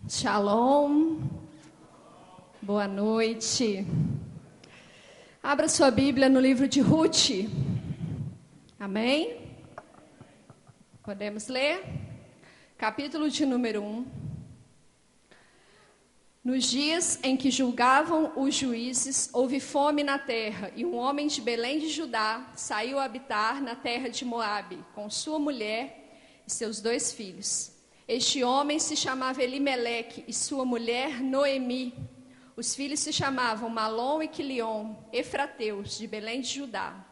Shalom, boa noite. Abra sua Bíblia no livro de Ruth. Amém? Podemos ler? Capítulo de número 1. Nos dias em que julgavam os juízes, houve fome na terra, e um homem de Belém de Judá saiu a habitar na terra de Moabe, com sua mulher e seus 2 filhos. Este homem se chamava Elimeleque e sua mulher Noemi. Os filhos se chamavam Malom e Quilion, efrateus, de Belém de Judá.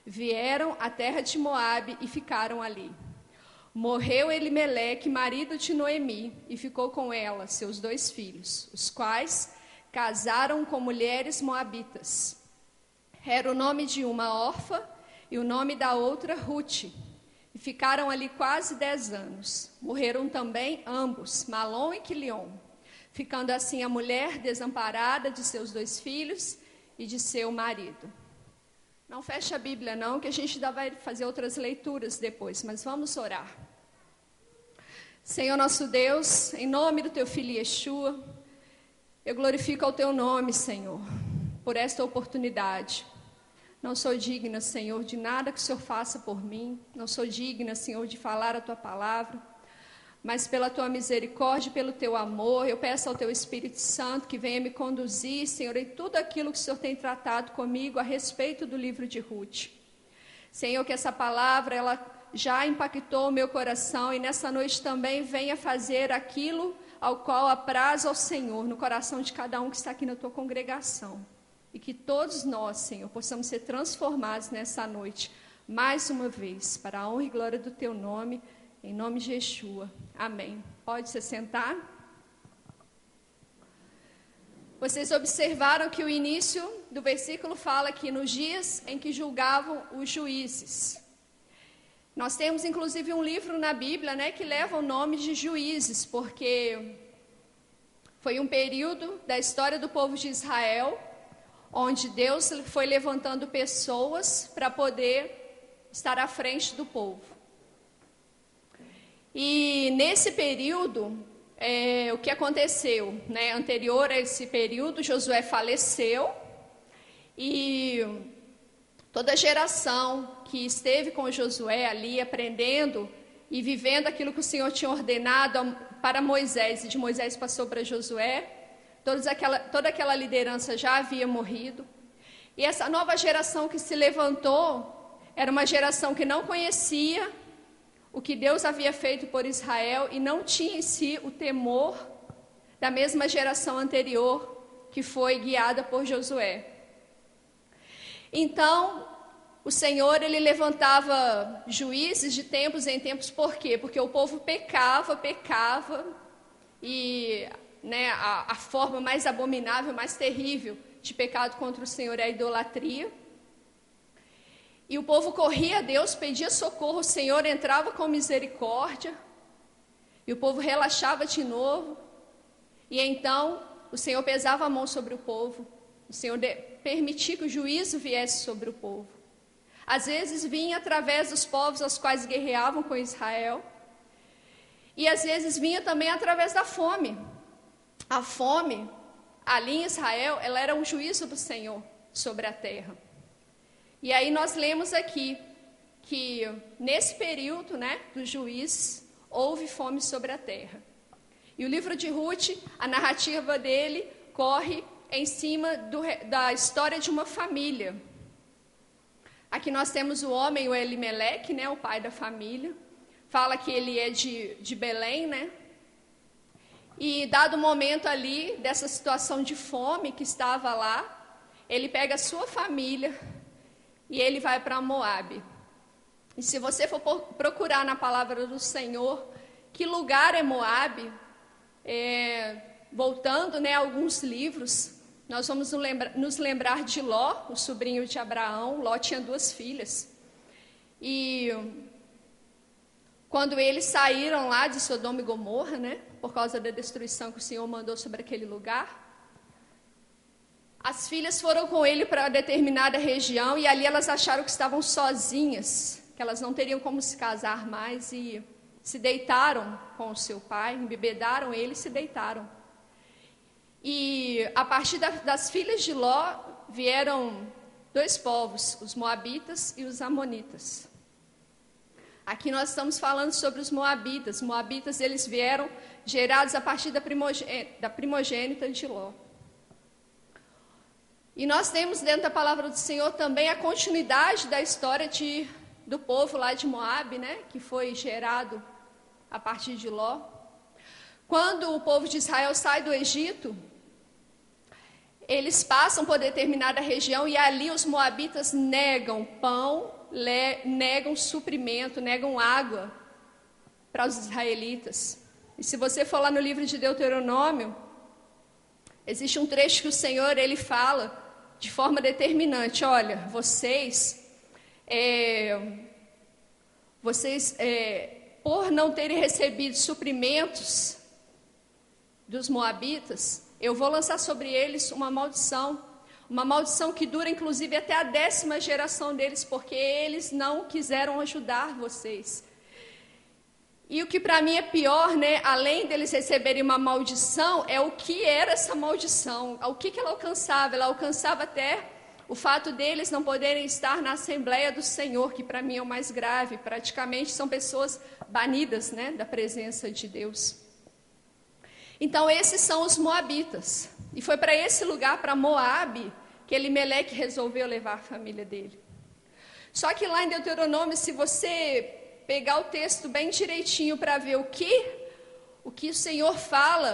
Vieram à terra de Moabe e ficaram ali. Morreu Elimeleque, marido de Noemi, e ficou com ela, seus 2 filhos, os quais casaram com mulheres moabitas. Era o nome de uma Orfa e o nome da outra Ruth. E ficaram ali quase 10 anos. Morreram também ambos, Malom e Quilion, ficando assim a mulher desamparada de seus 2 filhos e de seu marido. Não feche a Bíblia não, que a gente ainda vai fazer outras leituras depois, mas vamos orar. Senhor nosso Deus, em nome do Teu Filho Yeshua, eu glorifico ao Teu nome, Senhor, por esta oportunidade. Não sou digna, Senhor, de nada que o Senhor faça por mim. Não sou digna, Senhor, de falar a Tua palavra. Mas pela Tua misericórdia e pelo Teu amor, eu peço ao Teu Espírito Santo que venha me conduzir, Senhor, em tudo aquilo que o Senhor tem tratado comigo a respeito do livro de Ruth. Senhor, que essa palavra, ela já impactou o meu coração e nessa noite também venha fazer aquilo ao qual apraz ao Senhor, no coração de cada um que está aqui na Tua congregação. E que todos nós, Senhor, possamos ser transformados nessa noite, mais uma vez, para a honra e glória do Teu nome, em nome de Yeshua. Amém. Pode se sentar. Vocês observaram que o início do versículo fala que nos dias em que julgavam os juízes. Nós temos, inclusive, um livro na Bíblia, né, que leva o nome de Juízes, porque foi um período da história do povo de Israel onde Deus foi levantando pessoas para poder estar à frente do povo. E nesse período, o que aconteceu, né? Anterior a esse período, Josué faleceu e toda a geração que esteve com Josué ali aprendendo e vivendo aquilo que o Senhor tinha ordenado para Moisés, e de Moisés passou para Josué, toda aquela liderança já havia morrido. E essa nova geração que se levantou era uma geração que não conhecia o que Deus havia feito por Israel e não tinha em si o temor da mesma geração anterior que foi guiada por Josué. Então, o Senhor, ele levantava juízes de tempos em tempos. Por quê? Porque o povo pecava e a forma mais abominável, mais terrível de pecado contra o Senhor é a idolatria. E o povo corria a Deus, pedia socorro, o Senhor entrava com misericórdia, e o povo relaxava de novo, e então o Senhor pesava a mão sobre o povo, o Senhor permitia que o juízo viesse sobre o povo. Às vezes vinha através dos povos aos quais guerreavam com Israel, e às vezes vinha também através da fome. A fome, ali em Israel, ela era um juízo do Senhor sobre a terra. E aí nós lemos aqui que nesse período, né, dos juízes, houve fome sobre a terra. E o livro de Ruth, a narrativa dele corre em cima da história de uma família. Aqui nós temos o homem, o Elimeleque, né, o pai da família. Fala que ele é de Belém, né? E dado o momento ali, dessa situação de fome que estava lá, ele pega a sua família e ele vai para Moabe. E se você for procurar na palavra do Senhor, que lugar é Moabe, voltando, né, a alguns livros, nós vamos nos lembrar de Ló, o sobrinho de Abraão. Ló tinha 2 filhas. E quando eles saíram lá de Sodoma e Gomorra, né, por causa da destruição que o Senhor mandou sobre aquele lugar, as filhas foram com ele para determinada região, e ali elas acharam que estavam sozinhas, que elas não teriam como se casar mais, e se deitaram com o seu pai, embebedaram ele e se deitaram. E a partir das filhas de Ló vieram dois povos, os moabitas e os amonitas. Aqui nós estamos falando sobre os moabitas. Os moabitas, eles vieram gerados a partir da primogênita de Ló. E nós temos dentro da palavra do Senhor também a continuidade da história do povo lá de Moabe, né, que foi gerado a partir de Ló. Quando o povo de Israel sai do Egito, eles passam por determinada região e ali os moabitas negam pão, negam suprimento, negam água para os israelitas. E se você for lá no livro de Deuteronômio, existe um trecho que o Senhor, ele fala de forma determinante: olha, vocês por não terem recebido suprimentos dos moabitas, eu vou lançar sobre eles uma maldição que dura inclusive até a 10ª geração deles, porque eles não quiseram ajudar vocês. E o que para mim é pior, né, além deles receberem uma maldição, é o que era essa maldição, o que ela alcançava. Ela alcançava até o fato deles não poderem estar na Assembleia do Senhor, que para mim é o mais grave. Praticamente são pessoas banidas, né, da presença de Deus. Então esses são os moabitas. E foi para esse lugar, para Moabe, que Elimeleque resolveu levar a família dele. Só que lá em Deuteronômio, se você pegar o texto bem direitinho para ver o que o Senhor fala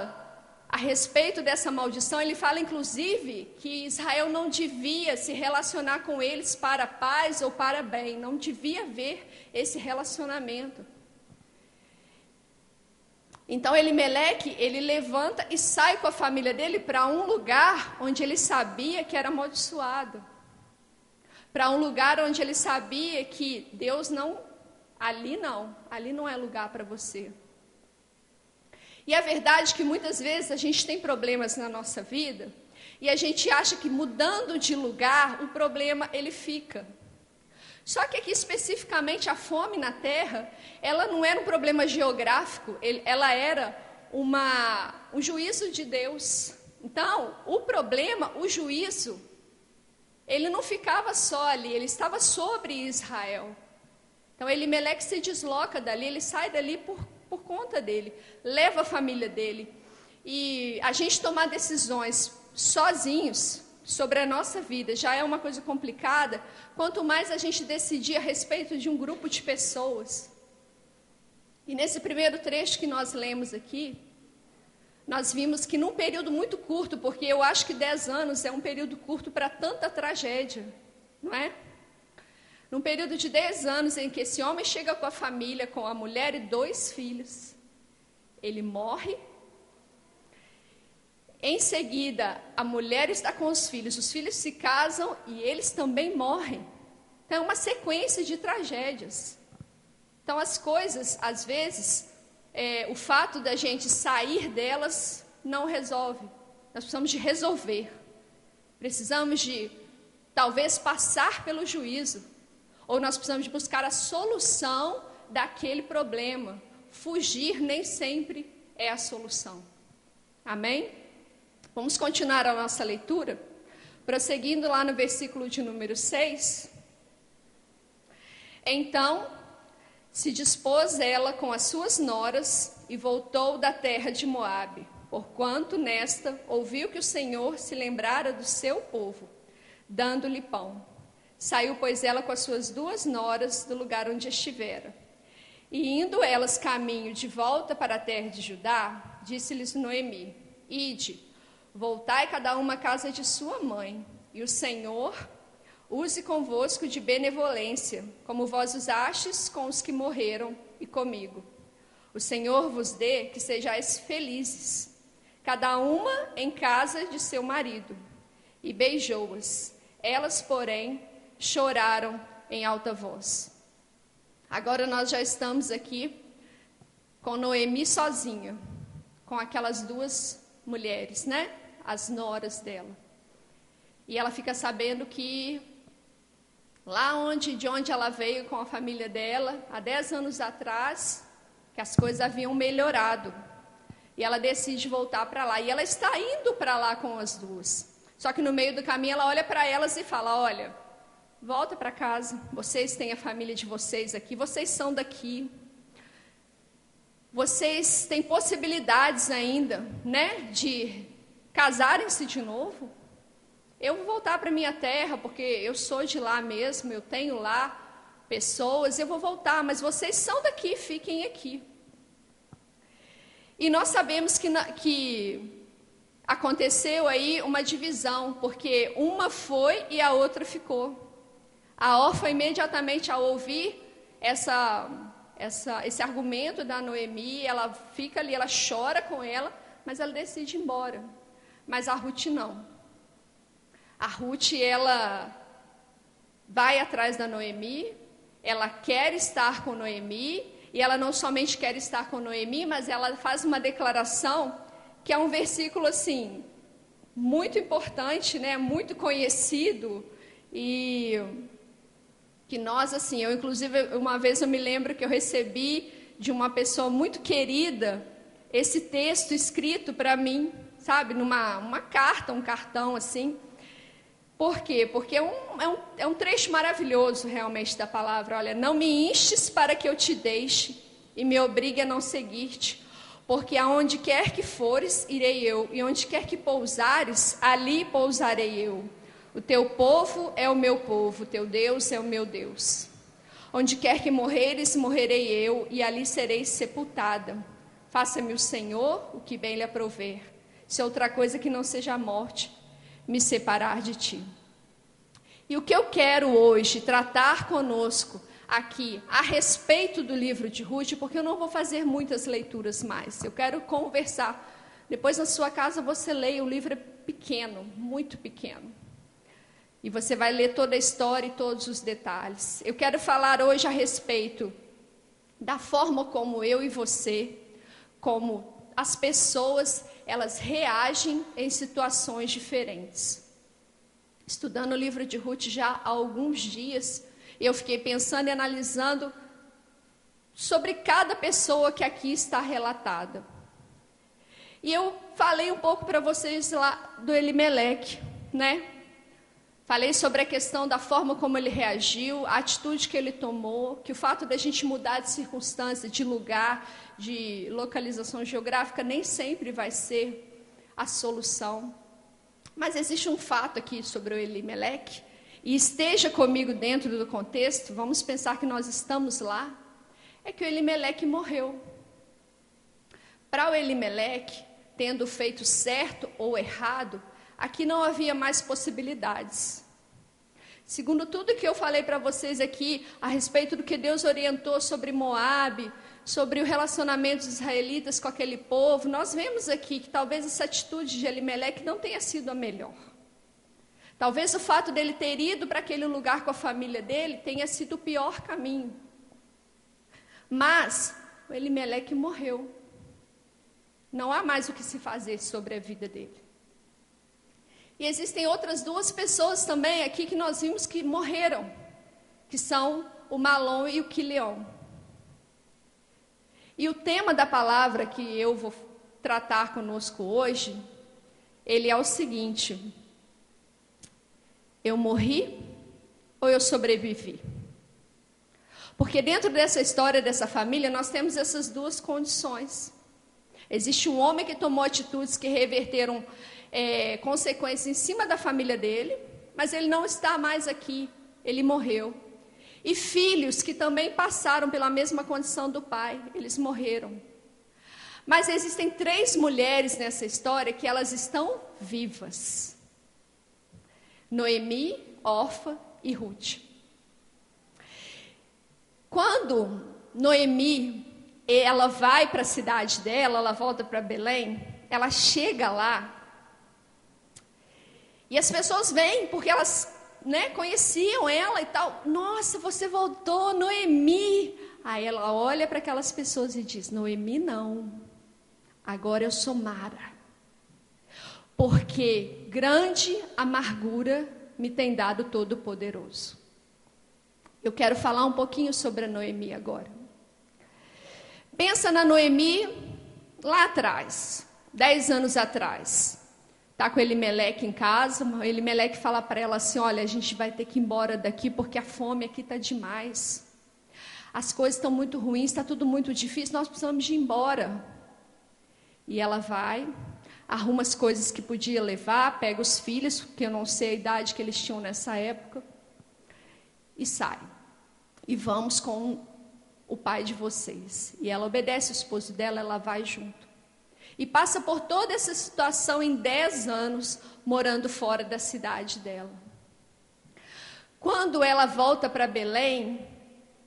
a respeito dessa maldição, ele fala inclusive que Israel não devia se relacionar com eles para paz ou para bem, não devia haver esse relacionamento. Então Elimeleque, ele levanta e sai com a família dele para um lugar onde ele sabia que era amaldiçoado, para um lugar onde ele sabia que Deus ali não é lugar para você. E a verdade é que muitas vezes a gente tem problemas na nossa vida e a gente acha que mudando de lugar o problema ele fica. Só que aqui especificamente a fome na terra, ela não era um problema geográfico, ela era um juízo de Deus. Então, o problema, o juízo, ele não ficava só ali, ele estava sobre Israel. Então Elimeleque se desloca dali, ele sai dali por conta dele, leva a família dele. E a gente tomar decisões sozinhos sobre a nossa vida já é uma coisa complicada, quanto mais a gente decidir a respeito de um grupo de pessoas. E nesse primeiro trecho que nós lemos aqui, nós vimos que num período muito curto, porque eu acho que 10 anos é um período curto para tanta tragédia, não é? Num período de 10 anos em que esse homem chega com a família, com a mulher e 2 filhos, ele morre. Em seguida, a mulher está com os filhos se casam e eles também morrem. Então, é uma sequência de tragédias. Então, as coisas, às vezes, o fato da gente sair delas não resolve. Nós precisamos de resolver. Precisamos de, talvez, passar pelo juízo. Ou nós precisamos de buscar a solução daquele problema. Fugir nem sempre é a solução. Amém? Vamos continuar a nossa leitura, prosseguindo lá no versículo de número 6. Então, se dispôs ela com as suas noras e voltou da terra de Moabe, porquanto nesta ouviu que o Senhor se lembrara do seu povo, dando-lhe pão. Saiu, pois, ela com as suas 2 noras do lugar onde estivera. E indo elas caminho de volta para a terra de Judá, disse-lhes Noemi: Ide, voltai cada uma à casa de sua mãe, e o Senhor use convosco de benevolência, como vós usastes com os que morreram e comigo. O Senhor vos dê que sejais felizes, cada uma em casa de seu marido. E beijou-as. Elas, porém, choraram em alta voz. Agora nós já estamos aqui com Noemi sozinha, com aquelas 2 mulheres, né? As noras dela. E ela fica sabendo que lá de onde ela veio com a família dela, há 10 anos atrás, que as coisas haviam melhorado. E ela decide voltar para lá. E ela está indo para lá com as duas. Só que no meio do caminho ela olha para elas e fala: olha, volta para casa, vocês têm a família de vocês aqui, vocês são daqui. Vocês têm possibilidades ainda, né, de casarem-se de novo. Eu vou voltar para minha terra, porque eu sou de lá mesmo, eu tenho lá pessoas, eu vou voltar, mas vocês são daqui, fiquem aqui. E nós sabemos que aconteceu aí uma divisão, porque uma foi e a outra ficou. A órfã, imediatamente ao ouvir esse argumento da Noemi, ela fica ali, ela chora com ela, mas ela decide ir embora. Mas a Ruth não. A Ruth, ela vai atrás da Noemi, ela quer estar com Noemi, e ela não somente quer estar com Noemi, mas ela faz uma declaração, que é um versículo assim, muito importante, né, muito conhecido, e que nós, assim, eu inclusive, uma vez eu me lembro que eu recebi de uma pessoa muito querida, esse texto escrito para mim, sabe, numa carta, um cartão assim. Por quê? Porque é um trecho maravilhoso realmente da palavra. Olha, não me instes para que eu te deixe e me obrigue a não seguir-te, porque aonde quer que fores, irei eu, e onde quer que pousares, ali pousarei eu. O teu povo é o meu povo, o teu Deus é o meu Deus. Onde quer que morreres, morrerei eu, e ali serei sepultada. Faça-me o Senhor o que bem lhe aprouver, se outra coisa que não seja a morte me separar de ti. E o que eu quero hoje tratar conosco aqui a respeito do livro de Ruth, porque eu não vou fazer muitas leituras mais, eu quero conversar. Depois na sua casa você leia, o livro é pequeno, muito pequeno, e você vai ler toda a história e todos os detalhes. Eu quero falar hoje a respeito da forma como eu e você, como as pessoas, elas reagem em situações diferentes. Estudando o livro de Ruth já há alguns dias, eu fiquei pensando e analisando sobre cada pessoa que aqui está relatada. E eu falei um pouco para vocês lá do Elimeleque, né? Falei sobre a questão da forma como ele reagiu, a atitude que ele tomou, que o fato de a gente mudar de circunstância, de lugar, de localização geográfica, nem sempre vai ser a solução. Mas existe um fato aqui sobre o Elimeleque, e esteja comigo dentro do contexto, vamos pensar que nós estamos lá, é que o Elimeleque morreu. Para o Elimeleque, tendo feito certo ou errado, aqui não havia mais possibilidades. Segundo tudo que eu falei para vocês aqui, a respeito do que Deus orientou sobre Moabe, sobre o relacionamento dos israelitas com aquele povo, nós vemos aqui que talvez essa atitude de Elimeleque não tenha sido a melhor. Talvez o fato dele ter ido para aquele lugar com a família dele tenha sido o pior caminho. Mas o Elimeleque morreu. Não há mais o que se fazer sobre a vida dele. E existem outras duas pessoas também aqui que nós vimos que morreram, que são o Malom e o Quileon. E o tema da palavra que eu vou tratar conosco hoje, ele é o seguinte: eu morri ou eu sobrevivi? Porque dentro dessa história, dessa família, nós temos essas duas condições. Existe um homem que tomou atitudes que reverteram consequências em cima da família dele, mas ele não está mais aqui, ele morreu. E filhos que também passaram pela mesma condição do pai, eles morreram. Mas existem 3 mulheres nessa história que elas estão vivas: Noemi, Orfa e Ruth. Quando Noemi, ela vai para a cidade dela, ela volta para Belém, ela chega lá, e as pessoas vêm, porque elas, né, conheciam ela e tal. Nossa, você voltou, Noemi. Aí ela olha para aquelas pessoas e diz: Noemi não, agora eu sou Mara, porque grande amargura me tem dado Todo-Poderoso. Eu quero falar um pouquinho sobre a Noemi agora. Pensa na Noemi lá atrás, 10 anos atrás. Está com Elimeleque em casa, Elimeleque fala para ela assim, olha, a gente vai ter que ir embora daqui porque a fome aqui está demais. As coisas estão muito ruins, está tudo muito difícil, nós precisamos de ir embora. E ela vai, arruma as coisas que podia levar, pega os filhos, porque eu não sei a idade que eles tinham nessa época, e sai. E vamos com o pai de vocês. E ela obedece o esposo dela, ela vai junto. E passa por toda essa situação em 10 anos, morando fora da cidade dela. Quando ela volta para Belém,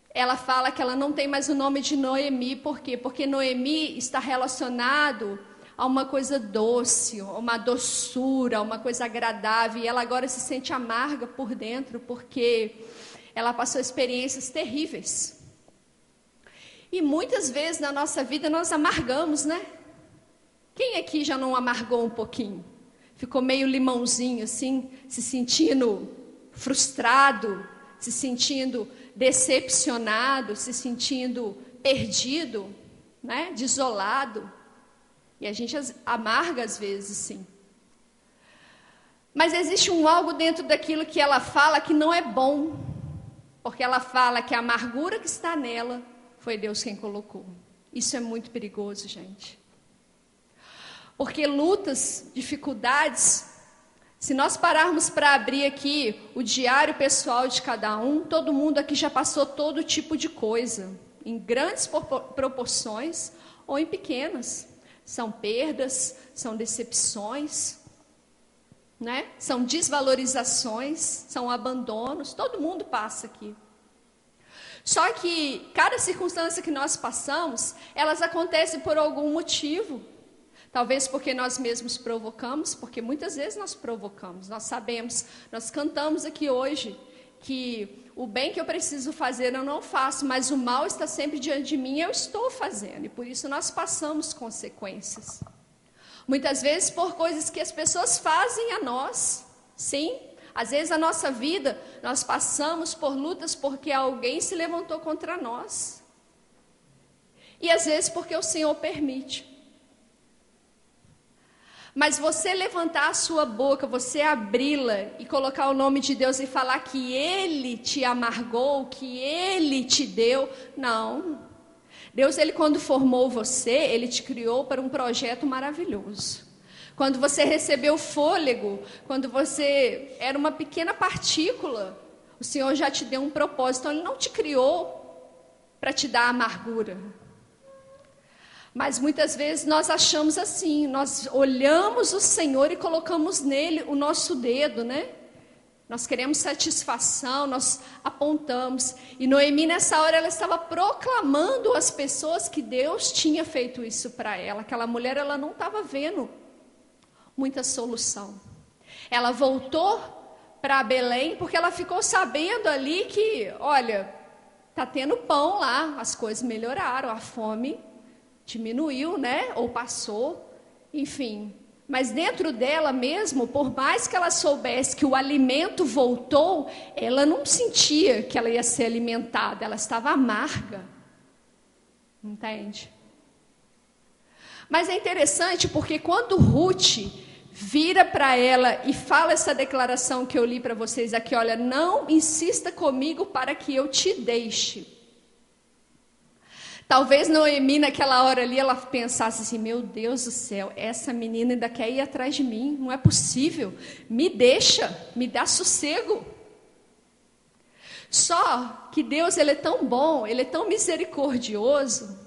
ela fala que ela não tem mais o nome de Noemi. Por quê? Porque Noemi está relacionado a uma coisa doce, uma doçura, uma coisa agradável. E ela agora se sente amarga por dentro, porque ela passou experiências terríveis. E muitas vezes na nossa vida nós amargamos, né? Quem aqui já não amargou um pouquinho? Ficou meio limãozinho assim, se sentindo frustrado, se sentindo decepcionado, se sentindo perdido, né? Desolado. E a gente amarga às vezes, sim. Mas existe algo dentro daquilo que ela fala que não é bom. Porque ela fala que a amargura que está nela foi Deus quem colocou. Isso é muito perigoso, gente. Porque lutas, dificuldades, se nós pararmos para abrir aqui o diário pessoal de cada um, todo mundo aqui já passou todo tipo de coisa, em grandes proporções ou em pequenas. São perdas, são decepções, né? São desvalorizações, são abandonos, todo mundo passa aqui. Só que cada circunstância que nós passamos, elas acontecem por algum motivo. Talvez porque nós mesmos provocamos, porque muitas vezes nós provocamos. Nós sabemos, nós cantamos aqui hoje, que o bem que eu preciso fazer eu não faço, mas o mal está sempre diante de mim e eu estou fazendo. E por isso nós passamos consequências. Muitas vezes por coisas que as pessoas fazem a nós, sim. Às vezes a nossa vida, nós passamos por lutas porque alguém se levantou contra nós. E às vezes porque o Senhor permite. Mas você levantar a sua boca, você abri-la e colocar o nome de Deus e falar que Ele te amargou, que Ele te deu, não. Deus, Ele quando formou você, Ele te criou para um projeto maravilhoso. Quando você recebeu fôlego, quando você era uma pequena partícula, o Senhor já te deu um propósito. Então, Ele não te criou para te dar amargura. Mas muitas vezes nós achamos assim, nós olhamos o Senhor e colocamos nele o nosso dedo, né? Nós queremos satisfação, nós apontamos. E Noemi nessa hora ela estava proclamando às pessoas que Deus tinha feito isso para ela. Aquela mulher ela não estava vendo muita solução. Ela voltou para Belém porque ela ficou sabendo ali que, olha, tá tendo pão lá, as coisas melhoraram, a fome diminuiu, né? Ou passou, enfim. Mas dentro dela mesmo, por mais que ela soubesse que o alimento voltou, ela não sentia que ela ia ser alimentada, ela estava amarga. Entende? Mas é interessante porque quando Ruth vira para ela e fala essa declaração que eu li para vocês aqui, olha, não insista comigo para que eu te deixe. Talvez Noemi naquela hora ali ela pensasse assim, meu Deus do céu, essa menina ainda quer ir atrás de mim, não é possível, me deixa, me dá sossego. Só que Deus ele é tão bom, ele é tão misericordioso,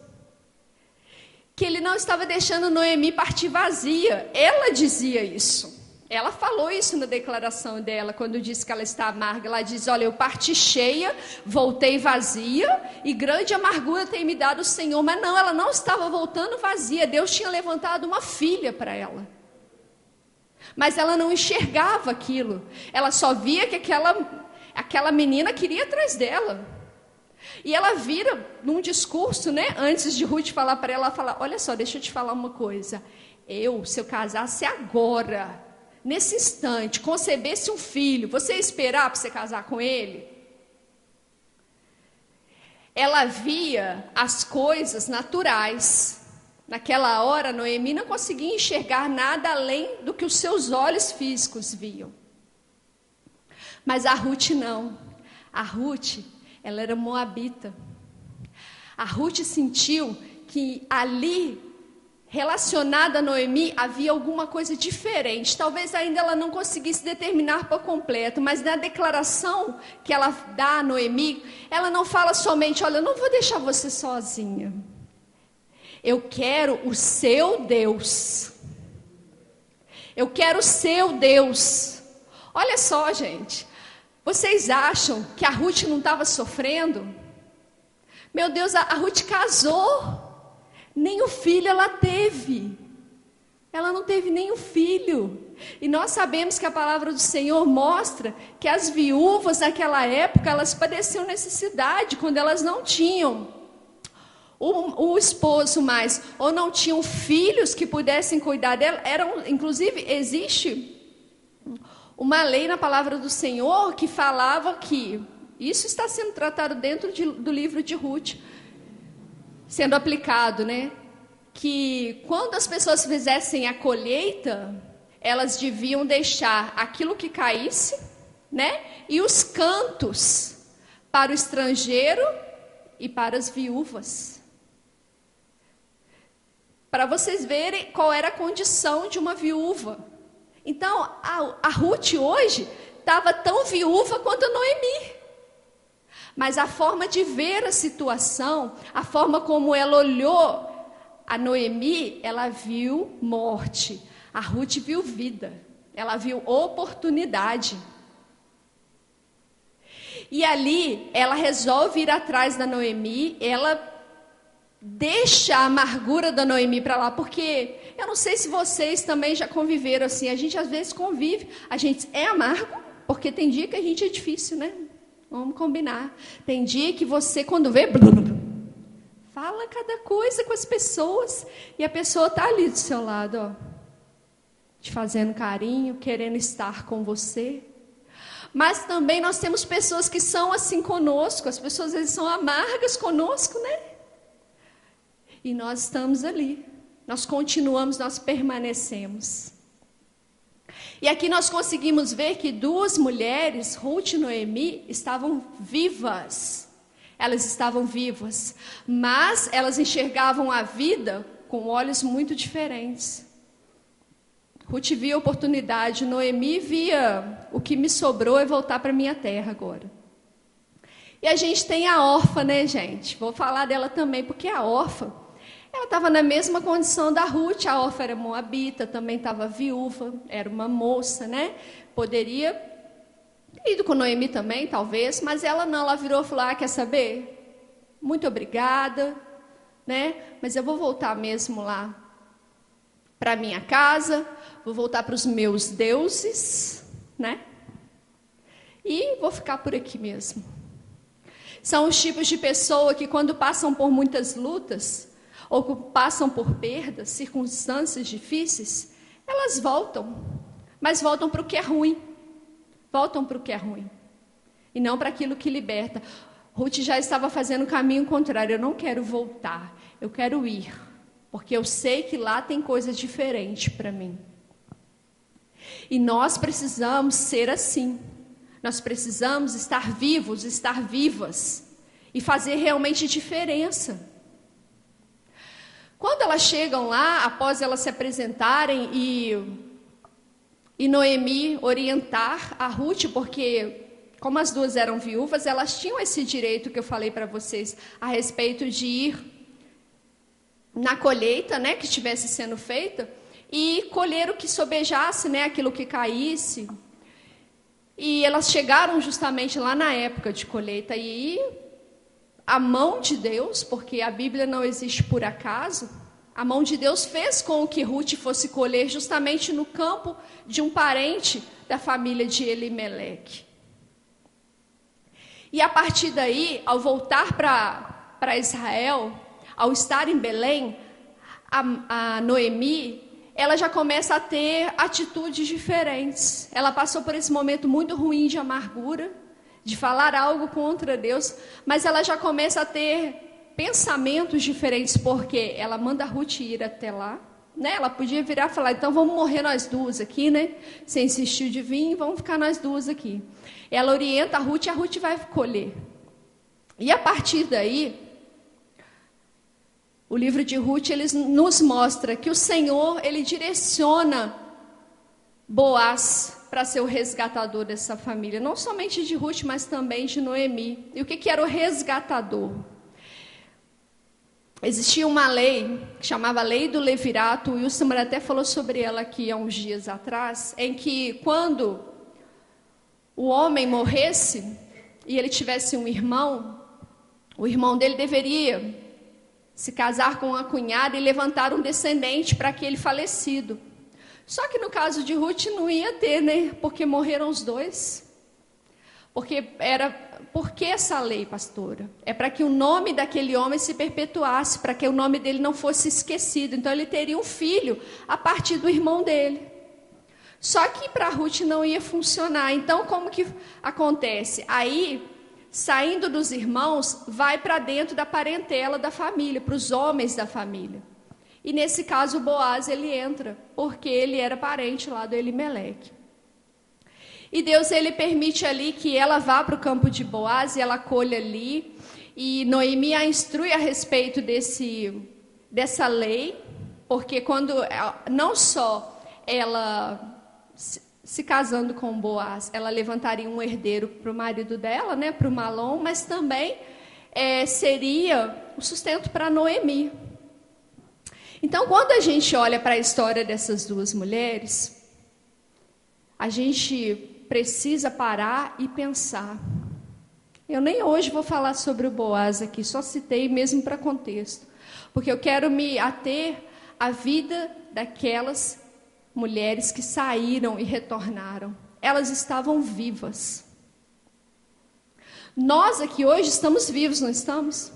que ele não estava deixando Noemi partir vazia, ela dizia isso. Ela falou isso na declaração dela, quando disse que ela está amarga. Ela diz, olha, eu parti cheia, voltei vazia, e grande amargura tem me dado o Senhor. Mas não, ela não estava voltando vazia. Deus tinha levantado uma filha para ela. Mas ela não enxergava aquilo. Ela só via que aquela menina queria atrás dela. E ela vira num discurso, né? Antes de Ruth falar para ela, ela fala, olha só, deixa eu te falar uma coisa. Se eu casasse agora, nesse instante, concebesse um filho, você ia esperar para você casar com ele? ela via as coisas naturais. Naquela hora, Noemi não conseguia enxergar nada além do que os seus olhos físicos viam. Mas a Ruth não. A Ruth, ela era moabita. A Ruth sentiu que ali, relacionada a Noemi, havia alguma coisa diferente. Talvez ainda ela não conseguisse determinar por completo, mas na declaração que ela dá a Noemi, ela não fala somente, olha, eu não vou deixar você sozinha. Eu quero o seu Deus. Eu quero o seu Deus. Olha só, gente. Vocês acham que a Ruth não estava sofrendo? Meu Deus, a Ruth casou. Nem o filho ela teve. Ela não teve nem o filho. E nós sabemos que a palavra do Senhor mostra que as viúvas naquela época, elas padeciam necessidade quando elas não tinham o esposo mais, ou não tinham filhos que pudessem cuidar dela. Inclusive, existe uma lei na palavra do Senhor que falava que, isso está sendo tratado dentro do livro de Ruth, sendo aplicado, né? Que quando as pessoas fizessem a colheita, elas deviam deixar aquilo que caísse, né? E os cantos para o estrangeiro e para as viúvas. Para vocês verem qual era a condição de uma viúva. Então, a Ruth hoje estava tão viúva quanto a Noemi. Mas a forma de ver a situação, a forma como ela olhou a Noemi, ela viu morte. A Ruth viu vida. Ela viu oportunidade. E ali, ela resolve ir atrás da Noemi, ela deixa a amargura da Noemi para lá, porque eu não sei se vocês também já conviveram assim, a gente às vezes convive, a gente é amargo, porque tem dia que a gente é difícil, né? Vamos combinar. Tem dia que você, quando vê, fala cada coisa com as pessoas, e a pessoa está ali do seu lado, ó, te fazendo carinho, querendo estar com você. Mas também nós temos pessoas que são assim conosco, as pessoas às vezes são amargas conosco, né? E nós estamos ali, nós continuamos, nós permanecemos. E aqui nós conseguimos ver que duas mulheres, Ruth e Noemi, estavam vivas. Elas estavam vivas, mas elas enxergavam a vida com olhos muito diferentes. Ruth via a oportunidade, Noemi via o que me sobrou é voltar para minha terra agora. E a gente tem a órfã, né, gente? Vou falar dela também, porque a órfã, ela estava na mesma condição da Ruth. A órfã era moabita, também estava viúva, era uma moça, né? Poderia ter ido com Noemi também, talvez, mas ela não, ela virou e falou, quer saber? Muito obrigada, né? Mas eu vou voltar mesmo lá para minha casa, vou voltar para os meus deuses, né? E vou ficar por aqui mesmo. São os tipos de pessoa que quando passam por muitas lutas, ou que passam por perdas, circunstâncias difíceis, elas voltam, mas voltam para o que é ruim. Voltam para o que é ruim. E não para aquilo que liberta. Ruth já estava fazendo o caminho contrário. Eu não quero voltar, eu quero ir. Porque eu sei que lá tem coisas diferentes para mim. E nós precisamos ser assim. Nós precisamos estar vivos, estar vivas. E fazer realmente diferença. Quando elas chegam lá, após elas se apresentarem e Noemi orientar a Ruth, porque como as duas eram viúvas, elas tinham esse direito que eu falei para vocês a respeito de ir na colheita, né, que estivesse sendo feita, e colher o que sobejasse, né, aquilo que caísse. E elas chegaram justamente lá na época de colheita, e a mão de Deus, porque a Bíblia não existe por acaso, a mão de Deus fez com que Ruth fosse colher justamente no campo de um parente da família de Elimeleque. E a partir daí, ao voltar para Israel, ao estar em Belém, a Noemi, ela já começa a ter atitudes diferentes. Ela passou por esse momento muito ruim de amargura, de falar algo contra Deus, mas ela já começa a ter pensamentos diferentes, porque ela manda a Ruth ir até lá, né? Ela podia virar e falar, então vamos morrer nós duas aqui, né? Você insistiu de vir, vamos ficar nós duas aqui. Ela orienta a Ruth vai colher. E a partir daí, o livro de Ruth, ele nos mostra que o Senhor, ele direciona Boaz para ser o resgatador dessa família. Não somente de Ruth, mas também de Noemi. E o que era o resgatador? Existia uma lei, que chamava Lei do Levirato, o Wilson até falou sobre ela aqui há uns dias atrás, em que quando o homem morresse, e ele tivesse um irmão, o irmão dele deveria se casar com uma cunhada e levantar um descendente para aquele falecido. Só que no caso de Ruth não ia ter, né? Porque morreram os dois. Por que essa lei, pastora? É para que o nome daquele homem se perpetuasse, para que o nome dele não fosse esquecido. Então ele teria um filho a partir do irmão dele. Só que para Ruth não ia funcionar. Então como que acontece? Aí, saindo dos irmãos, vai para dentro da parentela da família, para os homens da família. E nesse caso o Boaz, ele entra, porque ele era parente lá do Elimeleque. E Deus, ele permite ali que ela vá para o campo de Boaz e ela colhe ali. E Noemi a instrui a respeito dessa lei, porque quando, não só ela se casando com Boaz, ela levantaria um herdeiro para o marido dela, né, para o Malom, mas também seria o sustento para Noemi. Então, quando a gente olha para a história dessas duas mulheres, a gente precisa parar e pensar. Eu nem hoje vou falar sobre o Boaz aqui, só citei mesmo para contexto, porque eu quero me ater à vida daquelas mulheres que saíram e retornaram. Elas estavam vivas. Nós aqui hoje estamos vivos, não estamos?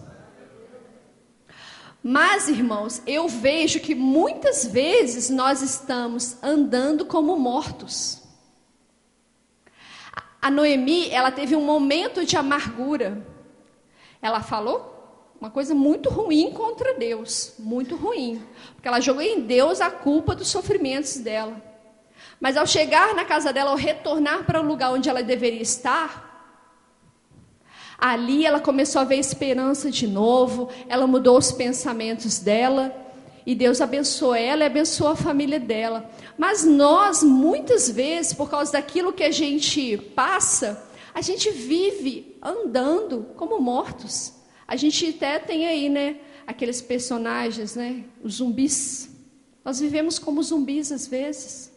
Mas, irmãos, eu vejo que muitas vezes nós estamos andando como mortos. A Noemi, ela teve um momento de amargura. Ela falou uma coisa muito ruim contra Deus, muito ruim, porque ela jogou em Deus a culpa dos sofrimentos dela. Mas ao chegar na casa dela, ao retornar para o lugar onde ela deveria estar, ali ela começou a ver esperança de novo, ela mudou os pensamentos dela, e Deus abençoou ela e abençoou a família dela. Mas nós, muitas vezes, por causa daquilo que a gente passa, a gente vive andando como mortos. A gente até tem aí, né, aqueles personagens, né, os zumbis. Nós vivemos como zumbis às vezes.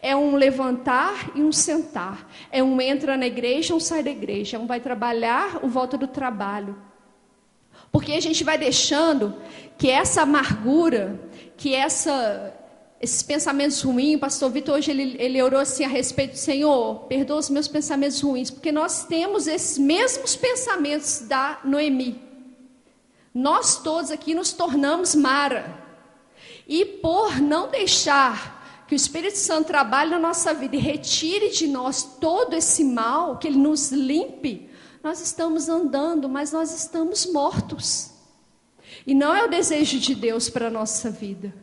É um levantar e um sentar. É um entra na igreja, um sai da igreja. Um vai trabalhar, um volta do trabalho. Porque a gente vai deixando que essa amargura, que esses pensamentos ruins, o pastor Vitor hoje ele orou assim a respeito do Senhor, perdoa os meus pensamentos ruins, porque nós temos esses mesmos pensamentos da Noemi. Nós todos aqui nos tornamos Mara. E por não deixar que o Espírito Santo trabalhe na nossa vida e retire de nós todo esse mal, que ele nos limpe, nós estamos andando, mas nós estamos mortos. E não é o desejo de Deus para a nossa vida.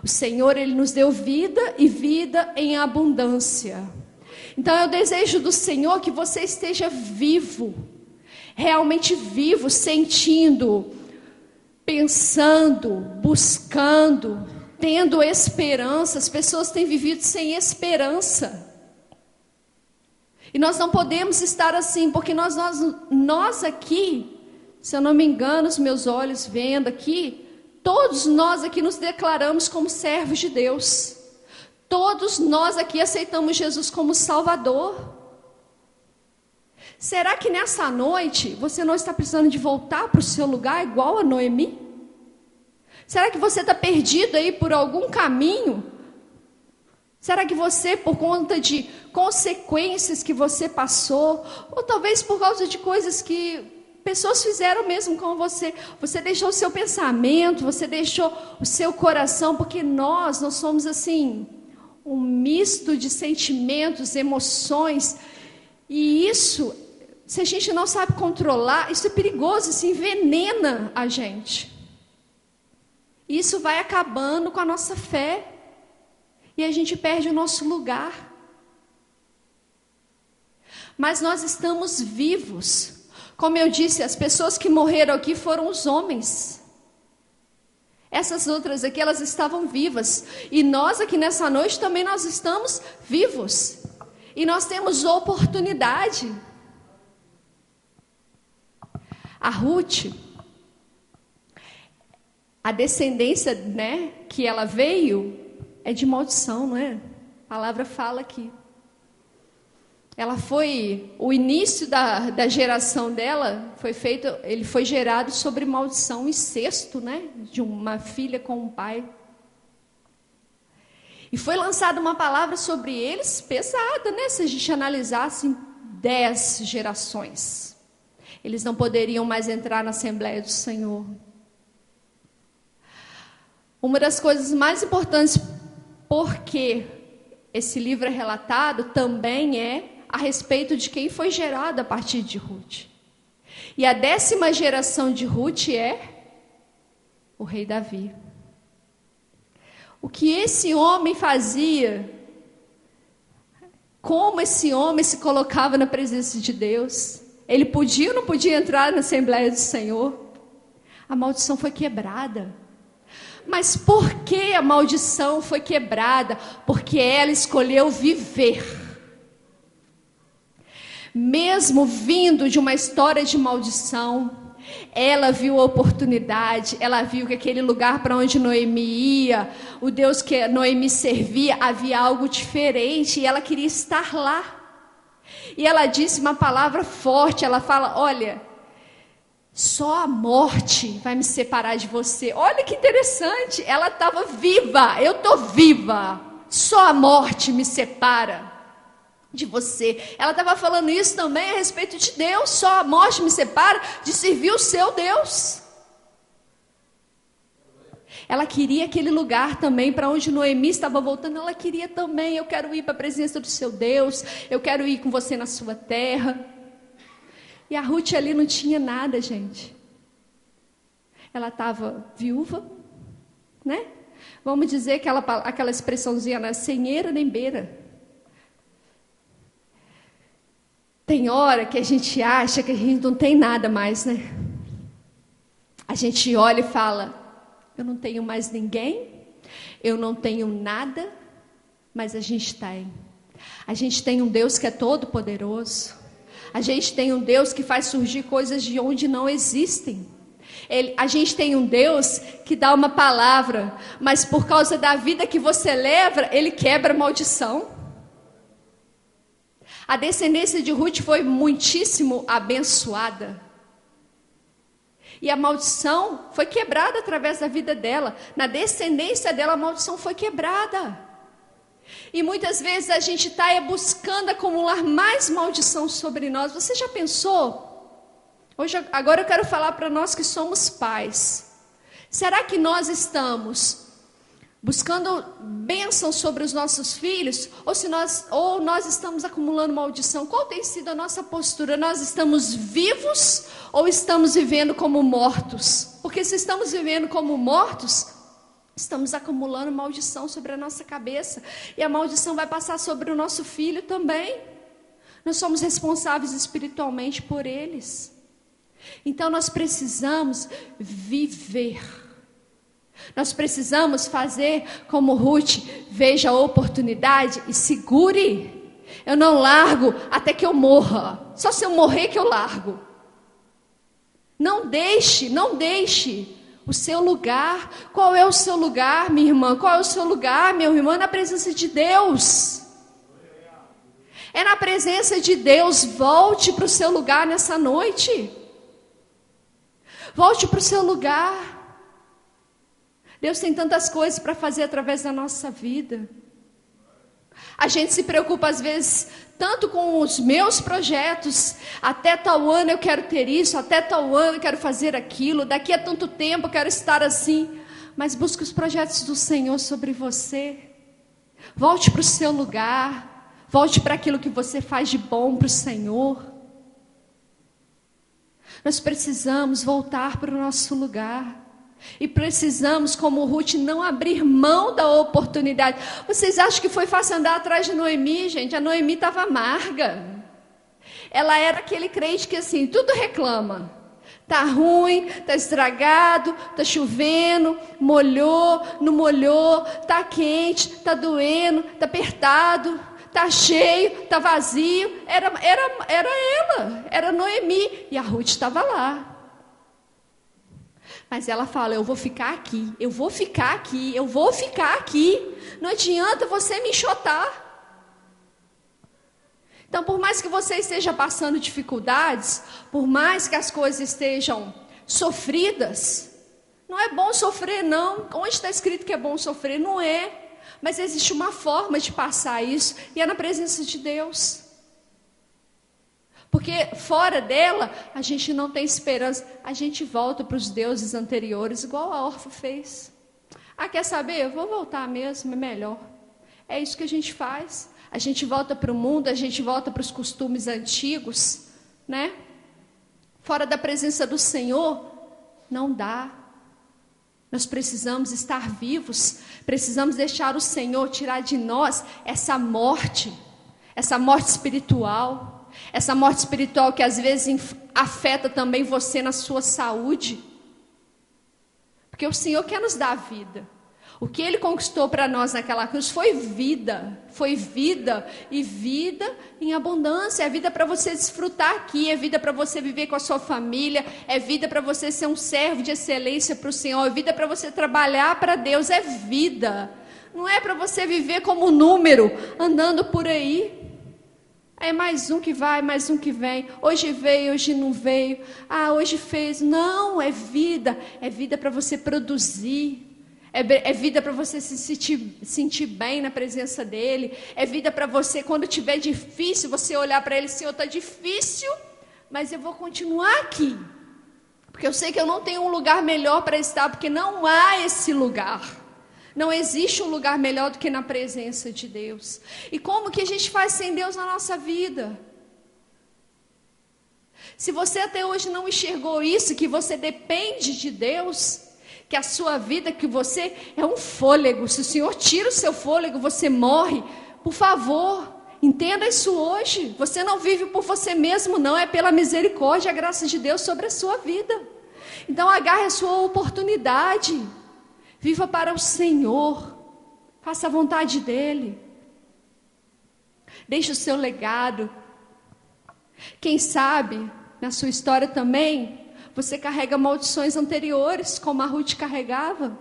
O Senhor, ele nos deu vida e vida em abundância. Então é o desejo do Senhor que você esteja vivo, realmente vivo, sentindo, pensando, buscando, tendo esperança. As pessoas têm vivido sem esperança. E nós não podemos estar assim, porque nós aqui, se eu não me engano, os meus olhos vendo aqui, todos nós aqui nos declaramos como servos de Deus. Todos nós aqui aceitamos Jesus como Salvador. Será que nessa noite você não está precisando de voltar para o seu lugar igual a Noemi? Será que você está perdido aí por algum caminho? Será que você, por conta de consequências que você passou, ou talvez por causa de coisas que pessoas fizeram mesmo com você, você deixou o seu pensamento, você deixou o seu coração, porque nós somos assim, um misto de sentimentos, emoções, E isso, se a gente não sabe controlar, isso é perigoso, isso envenena a gente. Isso vai acabando com a nossa fé. E a gente perde o nosso lugar. Mas nós estamos vivos. Como eu disse, as pessoas que morreram aqui foram os homens. Essas outras aqui, elas estavam vivas. E nós aqui nessa noite também nós estamos vivos. E nós temos oportunidade. A Ruth, a descendência, né, que ela veio, é de maldição, não é? A palavra fala aqui. Ela foi, o início da geração dela foi feito, ele foi gerado sobre maldição, incesto, né? De uma filha com um pai. E foi lançada uma palavra sobre eles pesada, né? Se a gente analisasse em 10 gerações. Eles não poderiam mais entrar na Assembleia do Senhor. Uma das coisas mais importantes, porque esse livro é relatado, também é a respeito de quem foi gerado a partir de Ruth. E a 10ª geração de Ruth é o rei Davi. O que esse homem fazia, como esse homem se colocava na presença de Deus, ele podia ou não podia entrar na Assembleia do Senhor? A maldição foi quebrada. Mas por que a maldição foi quebrada? Porque ela escolheu viver. Mesmo vindo de uma história de maldição, ela viu a oportunidade, ela viu que aquele lugar para onde Noemi ia, o Deus que Noemi servia, havia algo diferente e ela queria estar lá. E ela disse uma palavra forte, ela fala, olha, só a morte vai me separar de você. Olha que interessante, ela estava viva, eu estou viva, só a morte me separa de você. Ela estava falando isso também a respeito de Deus, só a morte me separa de servir o seu Deus. Ela queria aquele lugar também para onde Noemi estava voltando, ela queria também, eu quero ir para a presença do seu Deus, eu quero ir com você na sua terra. E a Ruth ali não tinha nada, gente. Ela estava viúva, né? Vamos dizer que aquela expressãozinha, né? Sem eira nem beira. Tem hora que a gente acha que a gente não tem nada mais, né? A gente olha e fala, eu não tenho mais ninguém, eu não tenho nada, mas a gente tem. A gente tem um Deus que é todo poderoso. A gente tem um Deus que faz surgir coisas de onde não existem. A gente tem um Deus que dá uma palavra, mas por causa da vida que você leva, Ele quebra a maldição. A descendência de Ruth foi muitíssimo abençoada. E a maldição foi quebrada através da vida dela. Na descendência dela, a maldição foi quebrada. E muitas vezes a gente está buscando acumular mais maldição sobre nós. Você já pensou? Agora eu quero falar para nós que somos pais. Será que nós estamos buscando bênção sobre os nossos filhos? Ou nós estamos acumulando maldição? Qual tem sido a nossa postura? Nós estamos vivos ou estamos vivendo como mortos? Porque se estamos vivendo como mortos, estamos acumulando maldição sobre a nossa cabeça. E a maldição vai passar sobre o nosso filho também. Nós somos responsáveis espiritualmente por eles. Então nós precisamos viver. Nós precisamos fazer como Ruth, veja a oportunidade e segure. Eu não largo até que eu morra. Só se eu morrer que eu largo. Não deixe o seu lugar. Qual é o seu lugar, minha irmã? Qual é o seu lugar, meu irmão? Na presença de Deus. É na presença de Deus. Volte para o seu lugar nessa noite. Volte para o seu lugar. Deus tem tantas coisas para fazer através da nossa vida. A gente se preocupa às vezes tanto com os meus projetos. Até tal ano eu quero ter isso, até tal ano eu quero fazer aquilo, daqui a tanto tempo eu quero estar assim. Mas busque os projetos do Senhor sobre você. Volte para o seu lugar. Volte para aquilo que você faz de bom para o Senhor. Nós precisamos voltar para o nosso lugar. E precisamos, como Ruth, não abrir mão da oportunidade. Vocês acham que foi fácil andar atrás de Noemi, gente? A Noemi estava amarga. Ela era aquele crente que assim, tudo reclama. Tá ruim, tá estragado, tá chovendo, molhou, não molhou, tá quente, tá doendo, tá apertado, tá cheio, tá vazio. Era ela, era Noemi. E a Ruth estava lá. Mas ela fala, eu vou ficar aqui, eu vou ficar aqui, eu vou ficar aqui. Não adianta você me enxotar. Então, por mais que você esteja passando dificuldades, por mais que as coisas estejam sofridas, não é bom sofrer, não. Onde está escrito que é bom sofrer? Não é. Mas existe uma forma de passar isso, e é na presença de Deus. Porque fora dela, a gente não tem esperança. A gente volta para os deuses anteriores, igual a Orfa fez. Ah, quer saber? Eu vou voltar mesmo, é melhor. É isso que a gente faz. A gente volta para o mundo, a gente volta para os costumes antigos, né? Fora da presença do Senhor, não dá. Nós precisamos estar vivos, precisamos deixar o Senhor tirar de nós essa morte espiritual. Essa morte espiritual que às vezes afeta também você na sua saúde. Porque o Senhor quer nos dar vida. O que Ele conquistou para nós naquela cruz foi vida e vida em abundância. É vida para você desfrutar aqui, é vida para você viver com a sua família, é vida para você ser um servo de excelência para o Senhor, é vida para você trabalhar para Deus, é vida. Não é para você viver como número, andando por aí. É mais um que vai, mais um que vem. Hoje veio, hoje não veio. Ah, hoje fez. Não, é vida para você produzir. É vida para você se sentir bem na presença dEle. É vida para você, quando estiver difícil, você olhar para Ele, Senhor, está difícil, mas eu vou continuar aqui. Porque eu sei que eu não tenho um lugar melhor para estar, porque não há esse lugar. Não existe um lugar melhor do que na presença de Deus. E como que a gente faz sem Deus na nossa vida? Se você até hoje não enxergou isso, que você depende de Deus, que a sua vida, que você é um fôlego. Se o Senhor tira o seu fôlego, você morre. Por favor, entenda isso hoje. Você não vive por você mesmo, não. É pela misericórdia e a graça de Deus sobre a sua vida. Então agarre a sua oportunidade. Viva para o Senhor. Faça a vontade dEle. Deixe o seu legado. Quem sabe, na sua história também, você carrega maldições anteriores, como a Ruth carregava.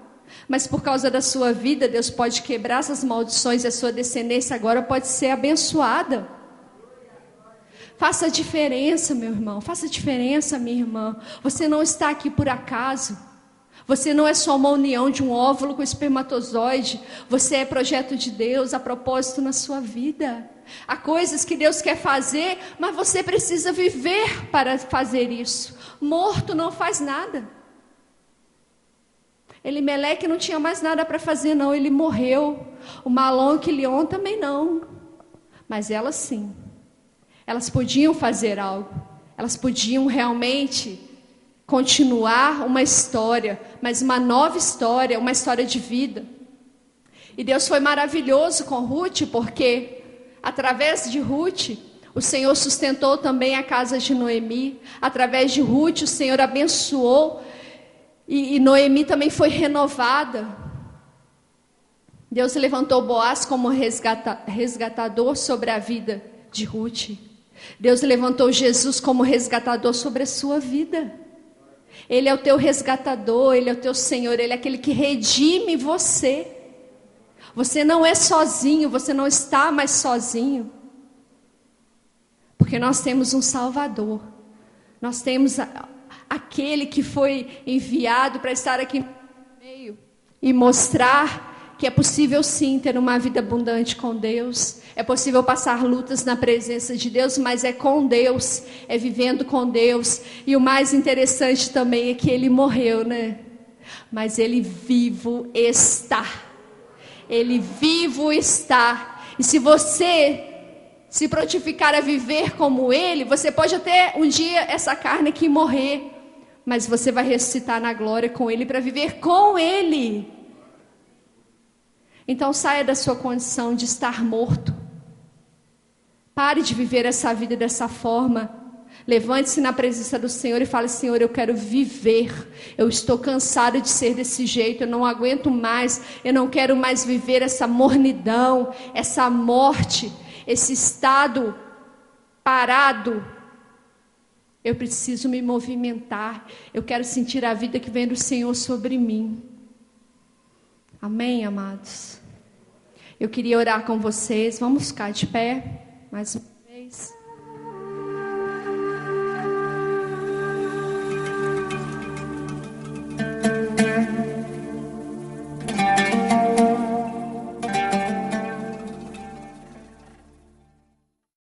Mas por causa da sua vida, Deus pode quebrar essas maldições e a sua descendência agora pode ser abençoada. Faça a diferença, meu irmão. Faça a diferença, minha irmã. Você não está aqui por acaso. Você não é só uma união de um óvulo com espermatozoide. Você é projeto de Deus, a propósito na sua vida. Há coisas que Deus quer fazer, mas você precisa viver para fazer isso. Morto não faz nada. Elimeleque não tinha mais nada para fazer, não. Ele morreu. O Malom e o Quilion também não. Mas elas sim. Elas podiam fazer algo. Elas podiam realmente continuar uma história, mas uma nova história, uma história de vida. E Deus foi maravilhoso com Ruth, porque através de Ruth, o Senhor sustentou também a casa de Noemi. Através de Ruth, o Senhor abençoou. E Noemi também foi renovada. Deus levantou Boaz como resgatador sobre a vida de Ruth. Deus levantou Jesus como resgatador sobre a sua vida. Ele é o teu resgatador, Ele é o teu Senhor, Ele é aquele que redime você. Você não é sozinho, você não está mais sozinho. Porque nós temos um Salvador. Nós temos aquele que foi enviado para estar aqui no meio e mostrar que é possível sim ter uma vida abundante com Deus. É possível passar lutas na presença de Deus, mas é com Deus, é vivendo com Deus. E o mais interessante também é que Ele morreu, né? Mas Ele vivo está. Ele vivo está. E se você se prontificar a viver como Ele, você pode até um dia essa carne aqui morrer, mas você vai ressuscitar na glória com Ele para viver com Ele. Então saia da sua condição de estar morto. Pare de viver essa vida dessa forma. Levante-se na presença do Senhor e fale: Senhor, eu quero viver. Eu estou cansado de ser desse jeito. Eu não aguento mais. Eu não quero mais viver essa mornidão, essa morte, esse estado parado. Eu preciso me movimentar. Eu quero sentir a vida que vem do Senhor sobre mim. Amém, amados? Eu queria orar com vocês. Vamos ficar de pé mais uma vez.